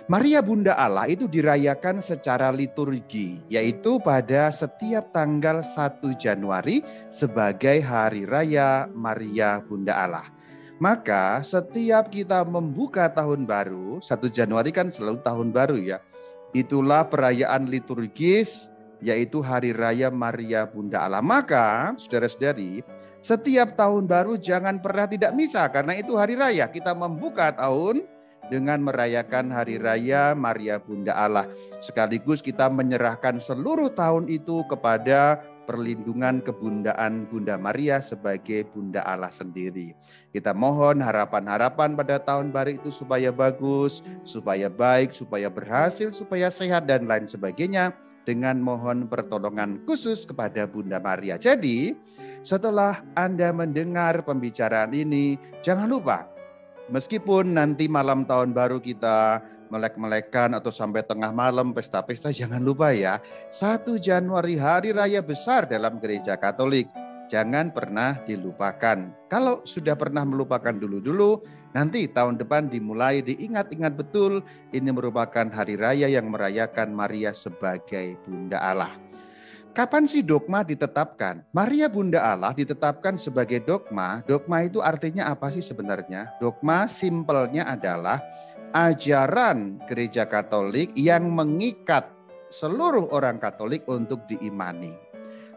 Maria Bunda Allah itu dirayakan secara liturgi, yaitu pada setiap tanggal 1 Januari sebagai Hari Raya Maria Bunda Allah. Maka setiap kita membuka tahun baru, 1 Januari kan selalu tahun baru ya. Itulah perayaan liturgis, yaitu Hari Raya Maria Bunda Allah. Maka saudara-saudari, setiap tahun baru jangan pernah tidak misa, karena itu hari raya. Kita membuka tahun dengan merayakan Hari Raya Maria Bunda Allah. Sekaligus kita menyerahkan seluruh tahun itu kepada perlindungan kebundaan Bunda Maria sebagai Bunda Allah sendiri. Kita mohon harapan-harapan pada tahun baru itu supaya bagus, supaya baik, supaya berhasil, supaya sehat dan lain sebagainya, dengan mohon pertolongan khusus kepada Bunda Maria. Jadi, setelah Anda mendengar pembicaraan ini, jangan lupa, meskipun nanti malam tahun baru kita melek-melekan atau sampai tengah malam pesta-pesta, jangan lupa ya, 1 Januari hari raya besar dalam gereja Katolik. Jangan pernah dilupakan. Kalau sudah pernah melupakan dulu-dulu, nanti tahun depan dimulai diingat-ingat betul, ini merupakan hari raya yang merayakan Maria sebagai Bunda Allah. Kapan sih dogma ditetapkan? Maria Bunda Allah ditetapkan sebagai dogma. Dogma itu artinya apa sih sebenarnya? Dogma simpelnya adalah ajaran gereja Katolik yang mengikat seluruh orang Katolik untuk diimani.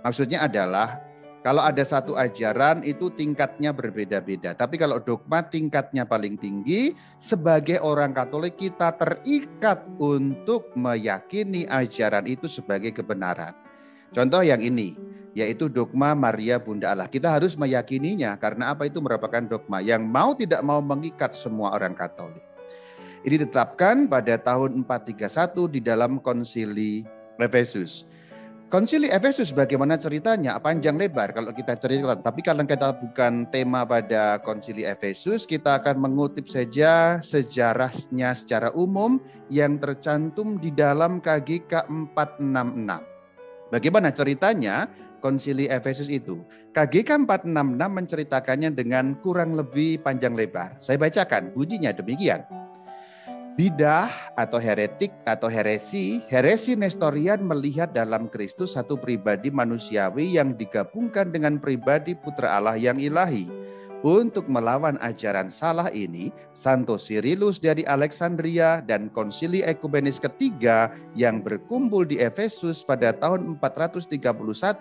Maksudnya adalah kalau ada satu ajaran itu tingkatnya berbeda-beda. Tapi kalau dogma tingkatnya paling tinggi, sebagai orang Katolik kita terikat untuk meyakini ajaran itu sebagai kebenaran. Contoh yang ini, yaitu dogma Maria Bunda Allah. Kita harus meyakininya karena apa, itu merupakan dogma yang mau tidak mau mengikat semua orang Katolik. Ini ditetapkan pada tahun 431 di dalam Konsili Efesus. Konsili Efesus bagaimana ceritanya? Panjang lebar kalau kita cerita. Tapi kalau kita bukan tema pada Konsili Efesus, kita akan mengutip saja sejarahnya secara umum yang tercantum di dalam KGK 466. Bagaimana ceritanya Konsili Efesus itu? KGK 466 menceritakannya dengan kurang lebih panjang lebar. Saya bacakan, bunyinya demikian. Bidah atau heretik atau heresi Nestorian melihat dalam Kristus satu pribadi manusiawi yang digabungkan dengan pribadi Putra Allah yang ilahi. Untuk melawan ajaran salah ini, Santo Cyrillus dari Alexandria dan Konsili Ekumenis ketiga yang berkumpul di Efesus pada tahun 431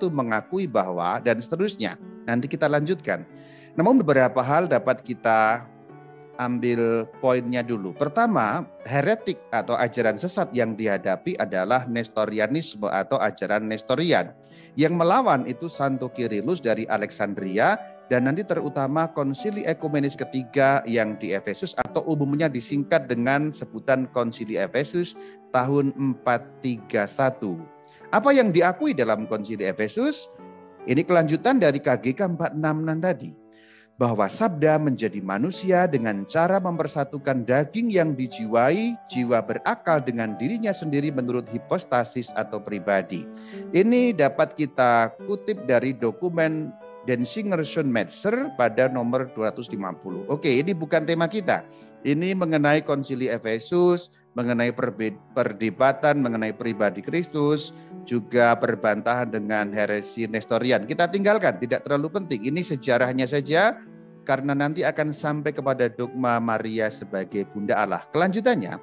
mengakui bahwa, dan seterusnya. Nanti kita lanjutkan. Namun beberapa hal dapat kita ambil poinnya dulu. Pertama, heretik atau ajaran sesat yang dihadapi adalah Nestorianisme atau ajaran Nestorian. Yang melawan itu Santo Cyrillus dari Alexandria, dan nanti terutama Konsili Ekumenis ketiga yang di Efesus atau umumnya disingkat dengan sebutan Konsili Efesus tahun 431. Apa yang diakui dalam Konsili Efesus? Ini kelanjutan dari KGK 466 tadi. Bahwa sabda menjadi manusia dengan cara mempersatukan daging yang dijiwai, jiwa berakal dengan dirinya sendiri menurut hipostasis atau pribadi. Ini dapat kita kutip dari dokumen Denzinger Schönmetzer pada nomor 250. Oke, ini bukan tema kita. Ini mengenai Konsili Efesus, mengenai perdebatan mengenai pribadi Kristus, juga perbantahan dengan heresi Nestorian. Kita tinggalkan, tidak terlalu penting. Ini sejarahnya saja, karena nanti akan sampai kepada dogma Maria sebagai Bunda Allah. Kelanjutannya,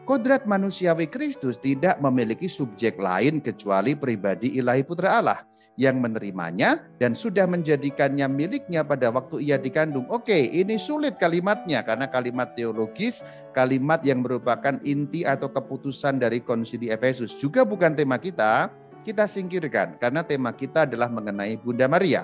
kodrat manusiawi Kristus tidak memiliki subjek lain kecuali pribadi ilahi Putra Allah yang menerimanya dan sudah menjadikannya miliknya pada waktu ia dikandung. Oke, ini sulit kalimatnya karena kalimat teologis, kalimat yang merupakan inti atau keputusan dari Konsili Efesus. Juga bukan tema kita singkirkan karena tema kita adalah mengenai Bunda Maria.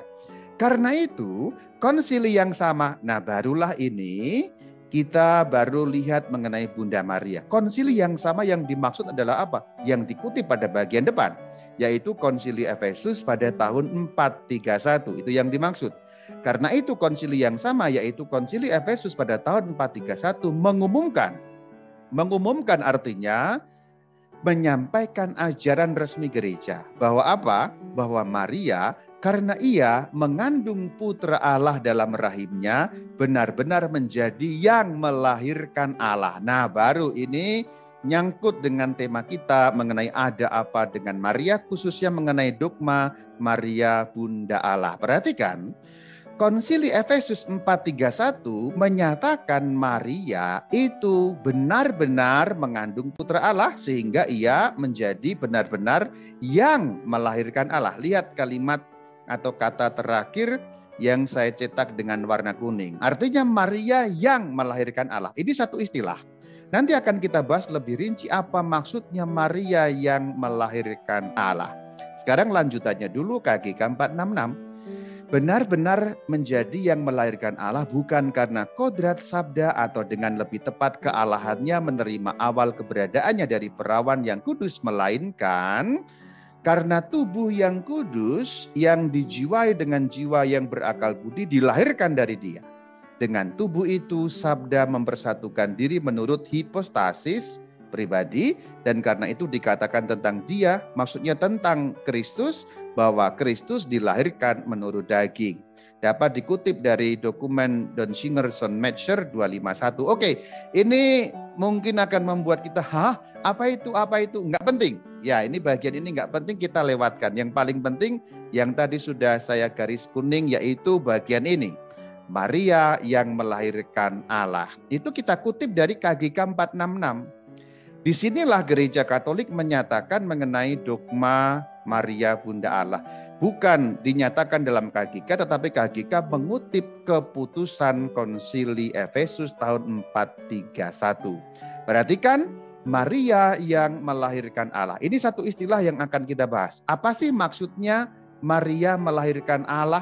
Karena itu, konsili yang sama, nah barulah ini kita baru lihat mengenai Bunda Maria. Konsili yang sama yang dimaksud adalah apa? Yang dikutip pada bagian depan, yaitu Konsili Efesus pada tahun 431. Itu yang dimaksud. Karena itu konsili yang sama, yaitu Konsili Efesus pada tahun 431 mengumumkan artinya menyampaikan ajaran resmi gereja. Bahwa apa? Bahwa Maria, karena ia mengandung Putra Allah dalam rahimnya, benar-benar menjadi yang melahirkan Allah. Nah, baru ini nyangkut dengan tema kita mengenai ada apa dengan Maria, khususnya mengenai dogma Maria Bunda Allah. Perhatikan, Konsili Efesus 4:31 menyatakan Maria itu benar-benar mengandung putra Allah sehingga ia menjadi benar-benar yang melahirkan Allah. Lihat kalimat atau kata terakhir yang saya cetak dengan warna kuning. Artinya Maria yang melahirkan Allah. Ini satu istilah. Nanti akan kita bahas lebih rinci apa maksudnya Maria yang melahirkan Allah. Sekarang lanjutannya dulu KGK 466. Benar-benar menjadi yang melahirkan Allah bukan karena kodrat sabda atau dengan lebih tepat kealahannya menerima awal keberadaannya dari perawan yang kudus, melainkan karena tubuh yang kudus yang dijiwai dengan jiwa yang berakal budi dilahirkan dari dia. Dengan tubuh itu sabda mempersatukan diri menurut hipostasis pribadi, dan karena itu dikatakan tentang dia, maksudnya tentang Kristus, bahwa Kristus dilahirkan menurut daging. Dapat dikutip dari dokumen Don Singer-Son Metzger 251. Oke, ini mungkin akan membuat kita, apa itu? Enggak penting. Ya, ini bagian ini enggak penting, kita lewatkan. Yang paling penting yang tadi sudah saya garis kuning, yaitu bagian ini. Maria yang melahirkan Allah. Itu kita kutip dari KGK 466. Disinilah Gereja Katolik menyatakan mengenai dogma Maria Bunda Allah. Bukan dinyatakan dalam KGK, tetapi KGK mengutip keputusan Konsili Efesus tahun 431. Perhatikan, Maria yang melahirkan Allah. Ini satu istilah yang akan kita bahas. Apa sih maksudnya Maria melahirkan Allah?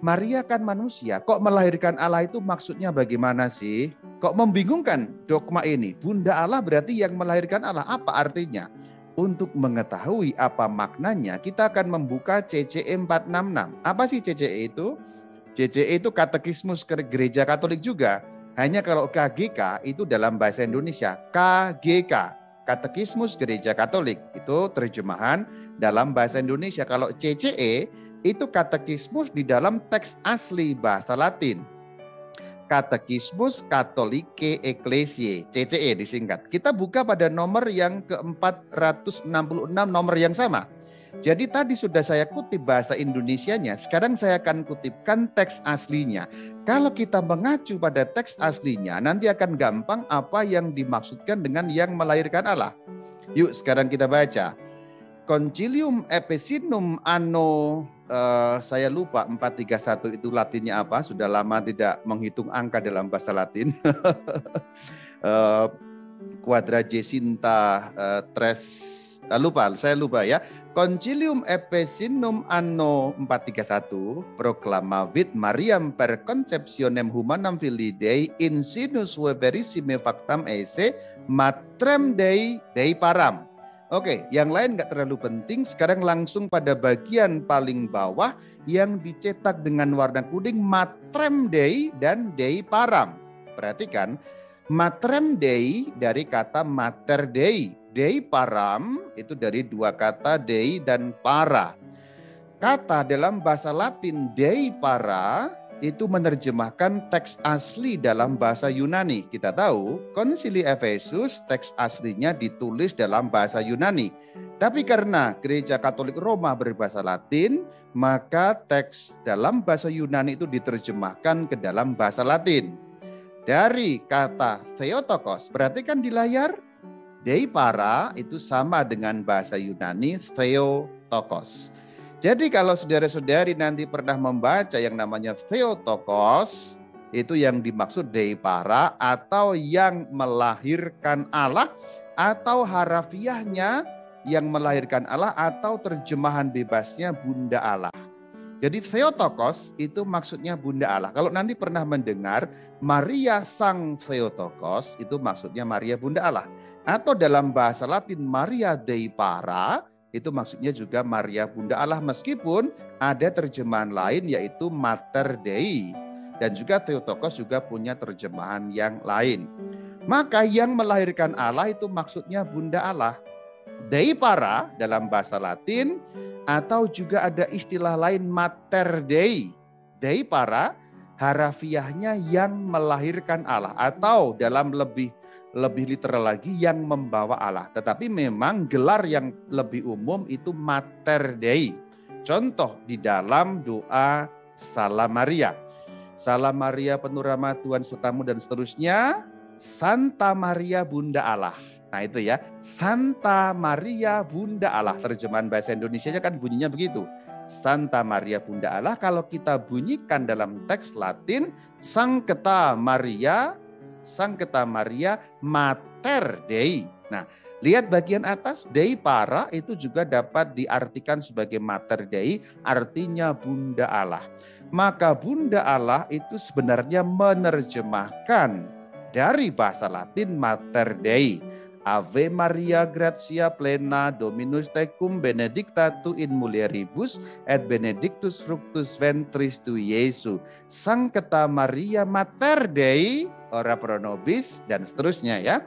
Maria kan manusia, kok melahirkan Allah itu maksudnya bagaimana sih? Kok membingungkan dogma ini? Bunda Allah berarti yang melahirkan Allah, apa artinya? Untuk mengetahui apa maknanya, kita akan membuka CCE 466. Apa sih CCE itu? CCE itu Katekismus Gereja Katolik juga. Hanya kalau KGK itu dalam bahasa Indonesia, KGK, Katekismus Gereja Katolik. Itu terjemahan dalam bahasa Indonesia. Kalau CCE, itu katekismus di dalam teks asli bahasa Latin. Katekismus Katolike Ecclesiae, CCE disingkat. Kita buka pada nomor yang ke-466, nomor yang sama. Jadi tadi sudah saya kutip bahasa Indonesianya, sekarang saya akan kutipkan teks aslinya. Kalau kita mengacu pada teks aslinya, nanti akan gampang apa yang dimaksudkan dengan yang melahirkan Allah. Yuk sekarang kita baca. Concilium Epesinum anno, saya lupa 431 itu Latinnya apa, sudah lama tidak menghitung angka dalam bahasa Latin. Quadragesinta saya lupa ya. Concilium Epesinum anno 431 proclamavit Mariam per conceptionem humanam filii Dei in sinus verissime factam esse matrem Dei param. Oke, yang lain nggak terlalu penting. Sekarang langsung pada bagian paling bawah yang dicetak dengan warna kuning, Matrem Dei dan Dei Param. Perhatikan, Matrem Dei dari kata Mater Dei. Dei Param itu dari dua kata Dei dan Para. Kata dalam bahasa Latin Dei Para itu menerjemahkan teks asli dalam bahasa Yunani. Kita tahu Konsili Efesus teks aslinya ditulis dalam bahasa Yunani. Tapi karena Gereja Katolik Roma berbahasa Latin, maka teks dalam bahasa Yunani itu diterjemahkan ke dalam bahasa Latin. Dari kata Theotokos, perhatikan di layar, Dei Para itu sama dengan bahasa Yunani Theotokos. Jadi kalau saudara-saudari nanti pernah membaca yang namanya Theotokos, itu yang dimaksud Dei Para atau yang melahirkan Allah, atau harafiahnya yang melahirkan Allah, atau terjemahan bebasnya Bunda Allah. Jadi Theotokos itu maksudnya Bunda Allah. Kalau nanti pernah mendengar Maria Sang Theotokos, itu maksudnya Maria Bunda Allah. Atau dalam bahasa Latin Maria Dei Para, itu maksudnya juga Maria Bunda Allah, meskipun ada terjemahan lain yaitu Mater Dei. Dan juga Theotokos juga punya terjemahan yang lain. Maka yang melahirkan Allah itu maksudnya Bunda Allah. Dei Para dalam bahasa Latin, atau juga ada istilah lain Mater Dei. Dei Para harafiahnya yang melahirkan Allah, atau dalam lebih lebih literal lagi yang membawa Allah. Tetapi memang gelar yang lebih umum itu Mater Dei. Contoh di dalam doa Salam Maria. Salam Maria penuh rahmat Tuhan sertamu dan seterusnya. Santa Maria Bunda Allah. Nah itu ya, Santa Maria Bunda Allah. Terjemahan bahasa Indonesianya kan bunyinya begitu. Santa Maria Bunda Allah, kalau kita bunyikan dalam teks Latin, Sancta Maria Mater Dei. Nah, lihat bagian atas, Dei Para itu juga dapat diartikan sebagai Mater Dei, artinya Bunda Allah. Maka Bunda Allah itu sebenarnya menerjemahkan dari bahasa Latin Mater Dei. Ave Maria gratia plena Dominus tecum benedicta tu in mulieribus et benedictus fructus ventris tu Iesus. Sancta Maria Mater Dei ora pro nobis dan seterusnya ya.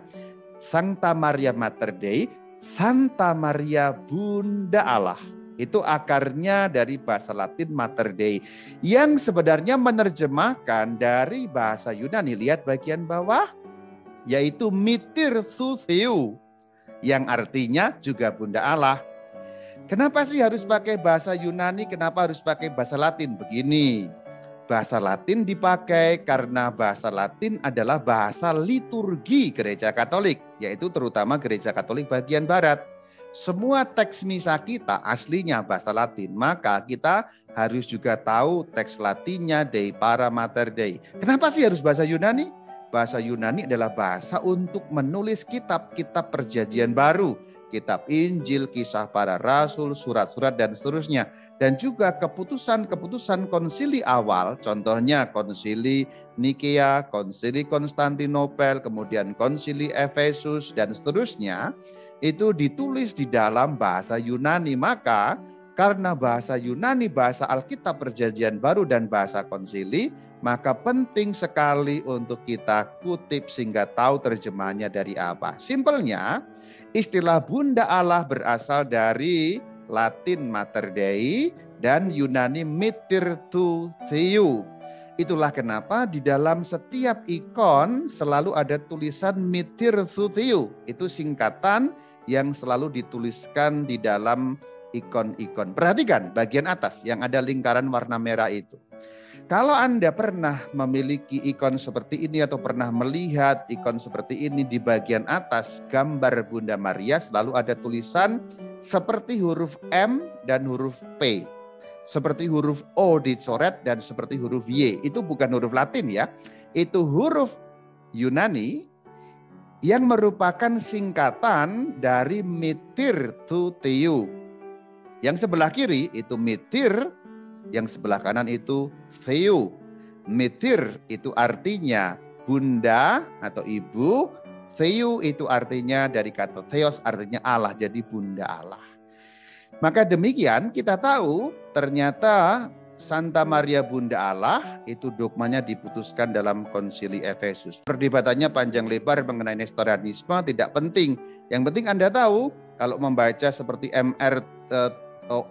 Sancta Maria Mater Dei, Santa Maria Bunda Allah. Itu akarnya dari bahasa Latin Mater Dei yang sebenarnya menerjemahkan dari bahasa Yunani. Lihat bagian bawah, yaitu Mitir tu Theou, yang artinya juga Bunda Allah. Kenapa sih harus pakai bahasa Yunani? Kenapa harus pakai bahasa Latin? Begini, bahasa Latin dipakai karena bahasa Latin adalah bahasa liturgi Gereja Katolik, yaitu terutama Gereja Katolik bagian Barat. Semua teks misa kita aslinya bahasa Latin, maka kita harus juga tahu teks Latinnya Dei Para Mater Dei. Kenapa sih harus bahasa Yunani? Bahasa Yunani adalah bahasa untuk menulis kitab-kitab perjanjian baru. Kitab Injil, kisah para rasul, surat-surat dan seterusnya. Dan juga keputusan-keputusan konsili awal, contohnya konsili Nikea, konsili Konstantinopel, kemudian konsili Efesus dan seterusnya, itu ditulis di dalam bahasa Yunani. Maka karena bahasa Yunani, bahasa Alkitab Perjanjian Baru dan bahasa konsili, maka penting sekali untuk kita kutip sehingga tahu terjemahannya dari apa. Simpelnya, istilah Bunda Allah berasal dari Latin Mater Dei dan Yunani Mitir tu Theou. Itulah kenapa di dalam setiap ikon selalu ada tulisan Mitir tu Theou. Itu singkatan yang selalu dituliskan di dalam ikon-ikon. Perhatikan bagian atas yang ada lingkaran warna merah itu. Kalau Anda pernah memiliki ikon seperti ini atau pernah melihat ikon seperti ini, di bagian atas gambar Bunda Maria selalu ada tulisan seperti huruf M dan huruf P. Seperti huruf O dicoret dan seperti huruf Y. Itu bukan huruf Latin ya. Itu huruf Yunani yang merupakan singkatan dari Mitir tu Theou. Yang sebelah kiri itu Mitir, yang sebelah kanan itu Theou. Mitir itu artinya bunda atau ibu, Theou itu artinya dari kata Theos, artinya Allah, jadi Bunda Allah. Maka demikian kita tahu ternyata Santa Maria Bunda Allah itu dogmanya diputuskan dalam konsili Efesus. Perdebatannya panjang lebar mengenai Nestorianisme tidak penting. Yang penting Anda tahu kalau membaca seperti MR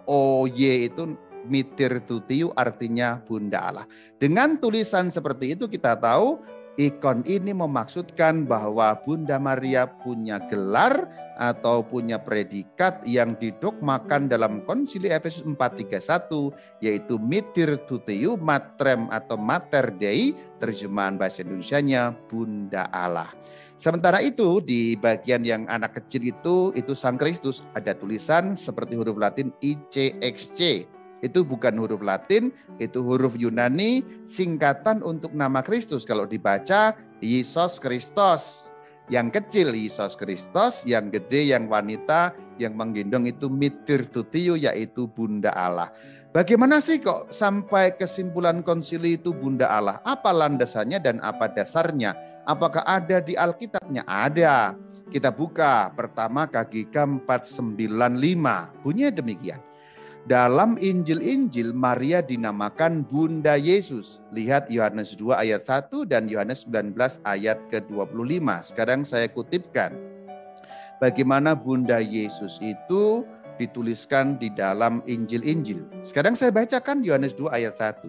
OY itu Mitir tu Theou artinya Bunda Allah. Dengan tulisan seperti itu kita tahu ikon ini memaksudkan bahwa Bunda Maria punya gelar atau punya predikat yang didogmakan dalam konsili Efesus 431, yaitu Mitir tu Theou Matrem atau Mater Dei, terjemahan bahasa Indonesianya Bunda Allah. Sementara itu di bagian yang anak kecil itu Sang Kristus, ada tulisan seperti huruf Latin ICXC. Itu bukan huruf Latin, itu huruf Yunani, singkatan untuk nama Kristus. Kalau dibaca Yesus Kristus. Yang kecil Yesus Kristus, yang gede, yang wanita, yang menggendong itu Mitir tu Theou, yaitu Bunda Allah. Bagaimana sih kok sampai kesimpulan konsili itu Bunda Allah? Apa landasannya dan apa dasarnya? Apakah ada di Alkitabnya? Ada. Kita buka pertama KGK 495. Bunyinya demikian. Dalam Injil-Injil Maria dinamakan Bunda Yesus. Lihat Yohanes 2 ayat 1 dan Yohanes 19 ayat ke-25. Sekarang saya kutipkan. Bagaimana Bunda Yesus itu dituliskan di dalam Injil-Injil. Sekarang saya bacakan Yohanes 2 ayat 1.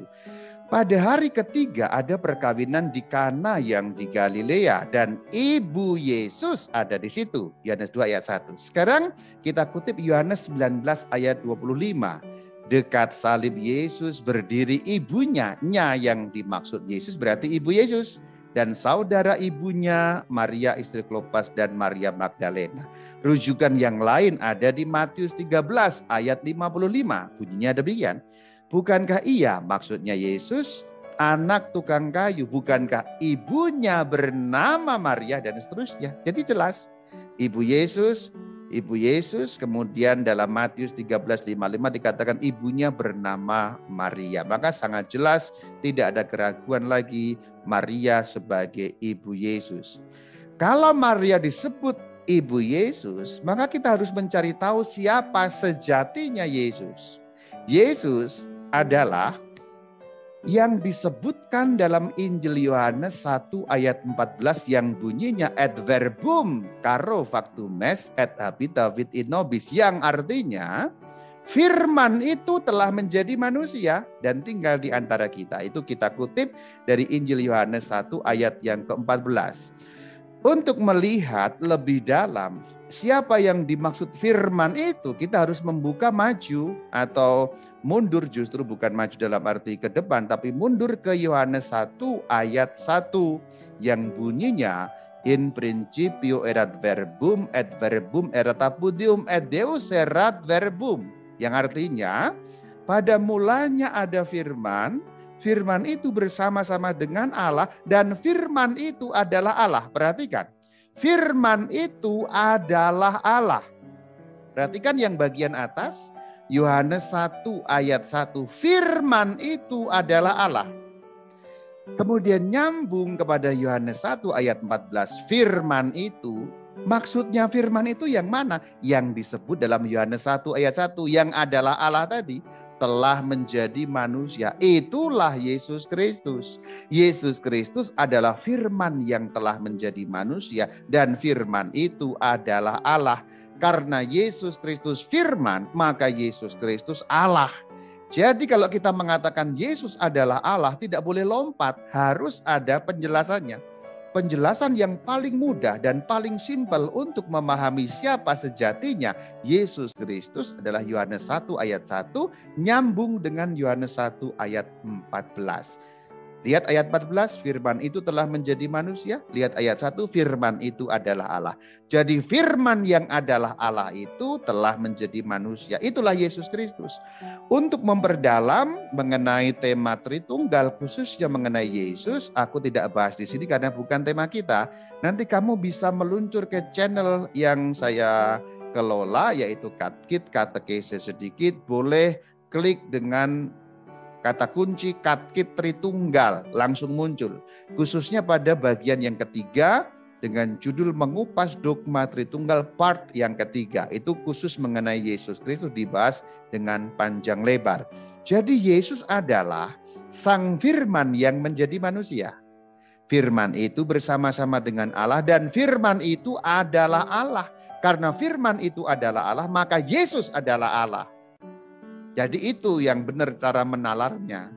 Pada hari ketiga ada perkawinan di Kana yang di Galilea dan ibu Yesus ada di situ. Yohanes 2 ayat 1. Sekarang kita kutip Yohanes 19 ayat 25. Dekat salib Yesus berdiri ibunya. Nya yang dimaksud Yesus berarti ibu Yesus. Dan saudara ibunya Maria istri Klopas dan Maria Magdalena. Rujukan yang lain ada di Matius 13 ayat 55. Bunyinya demikian. Bukankah ia, maksudnya Yesus, anak tukang kayu? Bukankah ibunya bernama Maria dan seterusnya? Jadi jelas, ibu Yesus, kemudian dalam Matius 13:55 dikatakan ibunya bernama Maria. Maka sangat jelas, tidak ada keraguan lagi Maria sebagai ibu Yesus. Kalau Maria disebut ibu Yesus, maka kita harus mencari tahu siapa sejatinya Yesus. Yesus adalah yang disebutkan dalam Injil Yohanes 1 ayat 14 yang bunyinya et verbum caro factum est et habitavit in nobis, yang artinya firman itu telah menjadi manusia dan tinggal di antara kita. Itu kita kutip dari Injil Yohanes 1 ayat yang ke-14. Untuk melihat lebih dalam siapa yang dimaksud firman itu, kita harus membuka maju atau mundur, justru bukan maju dalam arti ke depan, tapi mundur ke Yohanes 1 ayat 1 yang bunyinya in principio erat verbum et verbum erat apudium et deus erat verbum, yang artinya pada mulanya ada firman. Firman itu bersama-sama dengan Allah dan firman itu adalah Allah. Perhatikan, firman itu adalah Allah. Perhatikan yang bagian atas, Yohanes 1 ayat 1, firman itu adalah Allah. Kemudian nyambung kepada Yohanes 1 ayat 14, firman itu, maksudnya firman itu yang mana? Yang disebut dalam Yohanes 1 ayat 1, yang adalah Allah tadi, telah menjadi manusia. Itulah Yesus Kristus. Yesus Kristus adalah firman yang telah menjadi manusia dan firman itu adalah Allah. Karena Yesus Kristus firman, maka Yesus Kristus Allah. Jadi kalau kita mengatakan Yesus adalah Allah, tidak boleh lompat, harus ada penjelasannya. Penjelasan yang paling mudah dan paling simpel untuk memahami siapa sejatinya Yesus Kristus adalah Yohanes 1 ayat 1 nyambung dengan Yohanes 1 ayat 14. Lihat ayat 14, firman itu telah menjadi manusia. Lihat ayat 1, firman itu adalah Allah. Jadi firman yang adalah Allah itu telah menjadi manusia. Itulah Yesus Kristus. Untuk memperdalam mengenai tema Tritunggal, khususnya mengenai Yesus, aku tidak bahas di sini karena bukan tema kita. Nanti kamu bisa meluncur ke channel yang saya kelola, yaitu Katkit, Katekese Sedikit. Boleh klik dengan kata kunci Katkit Tritunggal, langsung muncul. Khususnya pada bagian yang ketiga dengan judul mengupas dogma Tritunggal part yang ketiga. Itu khusus mengenai Yesus Kristus dibahas dengan panjang lebar. Jadi Yesus adalah Sang Firman yang menjadi manusia. Firman itu bersama-sama dengan Allah dan firman itu adalah Allah. Karena firman itu adalah Allah, maka Yesus adalah Allah. Jadi itu yang benar cara menalarnya.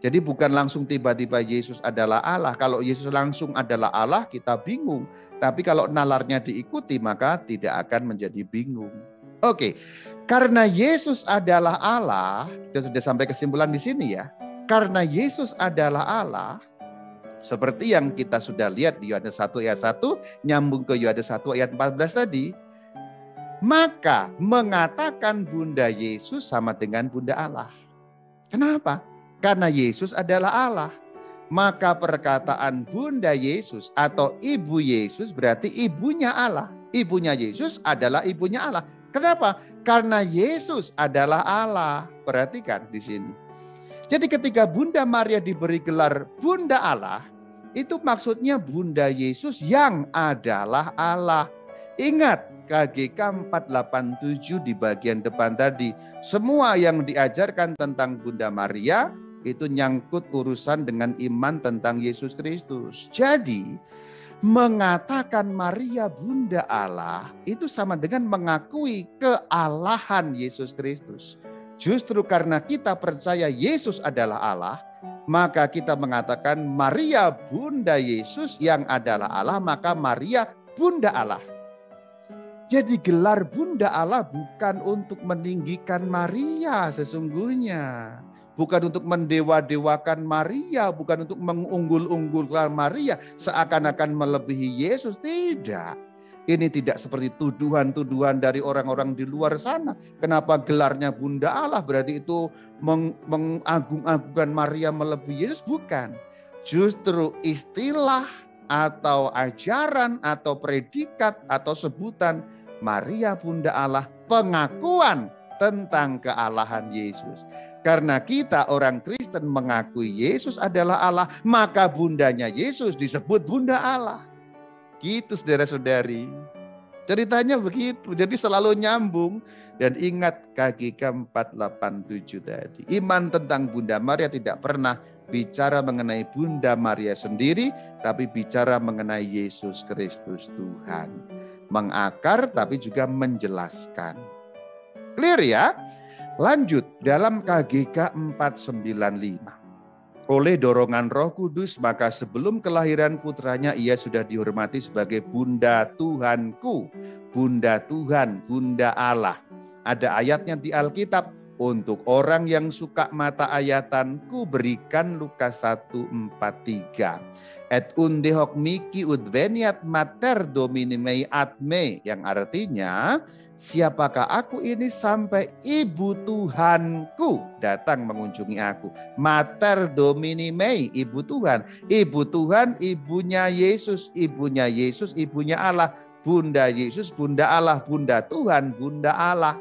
Jadi bukan langsung tiba-tiba Yesus adalah Allah. Kalau Yesus langsung adalah Allah, kita bingung. Tapi kalau nalarnya diikuti, maka tidak akan menjadi bingung. Oke, karena Yesus adalah Allah, kita sudah sampai kesimpulan di sini ya. Karena Yesus adalah Allah, seperti yang kita sudah lihat di Yohanes 1 ayat 1, nyambung ke Yohanes 1 ayat 14 tadi. Maka mengatakan Bunda Yesus sama dengan Bunda Allah. Kenapa? Karena Yesus adalah Allah. Maka perkataan Bunda Yesus atau Ibu Yesus berarti ibunya Allah. Ibunya Yesus adalah ibunya Allah. Kenapa? Karena Yesus adalah Allah. Perhatikan di sini. Jadi ketika Bunda Maria diberi gelar Bunda Allah, itu maksudnya Bunda Yesus yang adalah Allah. Ingat, KGK 487 di bagian depan tadi. Semua yang diajarkan tentang Bunda Maria itu nyangkut urusan dengan iman tentang Yesus Kristus. Jadi mengatakan Maria Bunda Allah itu sama dengan mengakui kealahan Yesus Kristus. Justru karena kita percaya Yesus adalah Allah, maka kita mengatakan Maria Bunda Yesus yang adalah Allah, maka Maria Bunda Allah. Jadi gelar Bunda Allah bukan untuk meninggikan Maria sesungguhnya. Bukan untuk mendewa-dewakan Maria, bukan untuk mengunggul-unggulkan Maria seakan-akan melebihi Yesus, tidak. Ini tidak seperti tuduhan-tuduhan dari orang-orang di luar sana. Kenapa gelarnya Bunda Allah? Berarti itu mengagung-agungkan Maria melebihi Yesus? Bukan. Justru istilah atau ajaran atau predikat atau sebutan Maria Bunda Allah pengakuan tentang kealahan Yesus. Karena kita orang Kristen mengakui Yesus adalah Allah, maka bundanya Yesus disebut Bunda Allah. Gitu saudara-saudari. Ceritanya begitu. Jadi selalu nyambung. Dan ingat KGK 487 tadi. Iman tentang Bunda Maria tidak pernah bicara mengenai Bunda Maria sendiri. Tapi bicara mengenai Yesus Kristus Tuhan. Mengakar tapi juga menjelaskan. Clear ya? Lanjut dalam KGK 495. Oleh dorongan Roh Kudus, maka sebelum kelahiran putranya ia sudah dihormati sebagai Bunda Tuhanku. Bunda Tuhan, Bunda Allah. Ada ayatnya di Alkitab. Untuk orang yang suka mata ayatan, ku berikan Lukas 1:43. Et unde hoc mihi ut veniat mater Domini mei ad me, yang artinya siapakah aku ini sampai ibu Tuhanku datang mengunjungi aku. Mater Domini mei, ibu Tuhan. Ibu Tuhan, ibunya Yesus, ibunya Yesus, ibunya Allah. Bunda Yesus, Bunda Allah, Bunda Tuhan, Bunda Allah.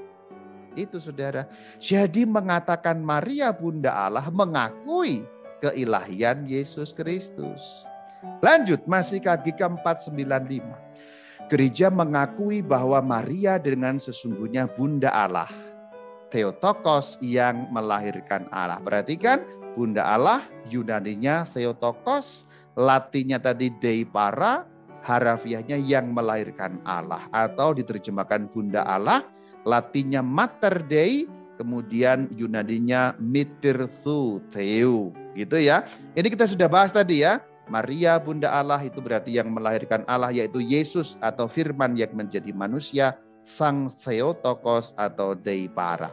Itu saudara. Jadi mengatakan Maria Bunda Allah mengakui keilahian Yesus Kristus. Lanjut, masih KGK 495. Gereja mengakui bahwa Maria dengan sesungguhnya Bunda Allah. Theotokos yang melahirkan Allah. Perhatikan, Bunda Allah, Yunaninya Theotokos, Latinnya tadi Dei Para, harafiahnya yang melahirkan Allah. Atau diterjemahkan Bunda Allah, Latinnya Mater Dei, kemudian Yunaninya Mater Theou. Gitu ya. Ini kita sudah bahas tadi ya. Maria Bunda Allah itu berarti yang melahirkan Allah, yaitu Yesus atau Firman yang menjadi manusia, Sang Theotokos atau Dei Para.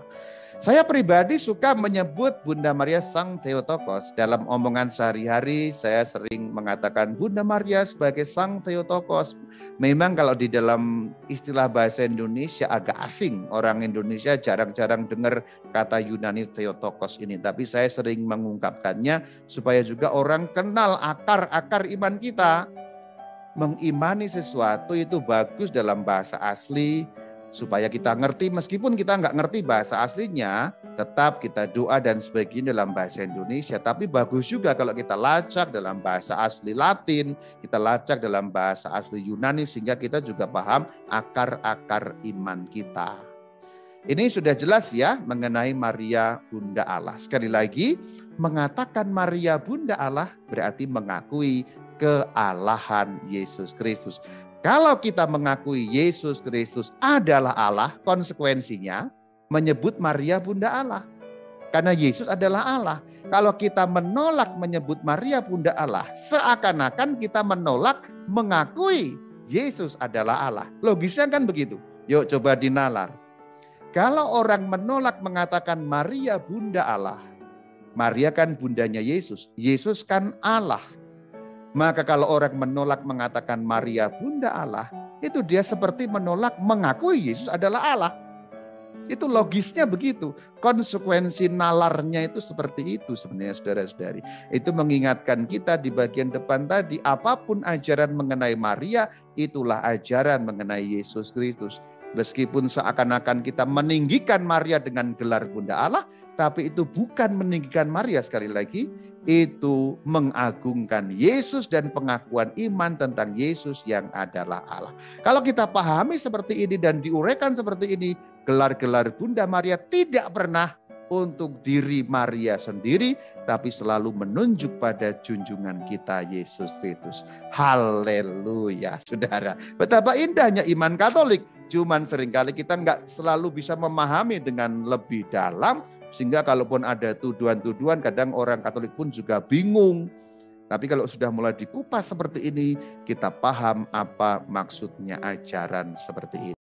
Saya pribadi suka menyebut Bunda Maria Sang Theotokos. Dalam omongan sehari-hari saya sering mengatakan Bunda Maria sebagai Sang Theotokos. Memang kalau di dalam istilah bahasa Indonesia agak asing. Orang Indonesia jarang-jarang dengar kata Yunani Theotokos ini. Tapi saya sering mengungkapkannya supaya juga orang kenal akar-akar iman kita. Mengimani sesuatu itu bagus dalam bahasa asli, supaya kita ngerti, meskipun kita nggak ngerti bahasa aslinya, tetap kita doa dan sebagainya dalam bahasa Indonesia. Tapi bagus juga kalau kita lacak dalam bahasa asli Latin, kita lacak dalam bahasa asli Yunani, sehingga kita juga paham akar-akar iman kita. Ini sudah jelas ya mengenai Maria Bunda Allah. Sekali lagi, mengatakan Maria Bunda Allah berarti mengakui kealahan Yesus Kristus. Kalau kita mengakui Yesus Kristus adalah Allah, konsekuensinya menyebut Maria Bunda Allah. Karena Yesus adalah Allah. Kalau kita menolak menyebut Maria Bunda Allah, seakan-akan kita menolak mengakui Yesus adalah Allah. Logisnya kan begitu. Yuk coba dinalar. Kalau orang menolak mengatakan Maria Bunda Allah, Maria kan bundanya Yesus. Yesus kan Allah. Maka kalau orang menolak mengatakan Maria Bunda Allah, itu dia seperti menolak mengakui Yesus adalah Allah. Itu logisnya begitu. Konsekuensi nalarnya itu seperti itu sebenarnya saudara-saudari. Itu mengingatkan kita di bagian depan tadi, apapun ajaran mengenai Maria, itulah ajaran mengenai Yesus Kristus. Meskipun seakan-akan kita meninggikan Maria dengan gelar Bunda Allah, tapi itu bukan meninggikan Maria sekali lagi, itu mengagungkan Yesus dan pengakuan iman tentang Yesus yang adalah Allah. Kalau kita pahami seperti ini dan diuraikan seperti ini, gelar-gelar Bunda Maria tidak pernah untuk diri Maria sendiri, tapi selalu menunjuk pada junjungan kita Yesus Kristus. Haleluya, saudara. Betapa indahnya iman Katolik. Cuman seringkali kita nggak selalu bisa memahami dengan lebih dalam, sehingga kalaupun ada tuduhan-tuduhan, kadang orang Katolik pun juga bingung. Tapi kalau sudah mulai dikupas seperti ini, kita paham apa maksudnya ajaran seperti ini.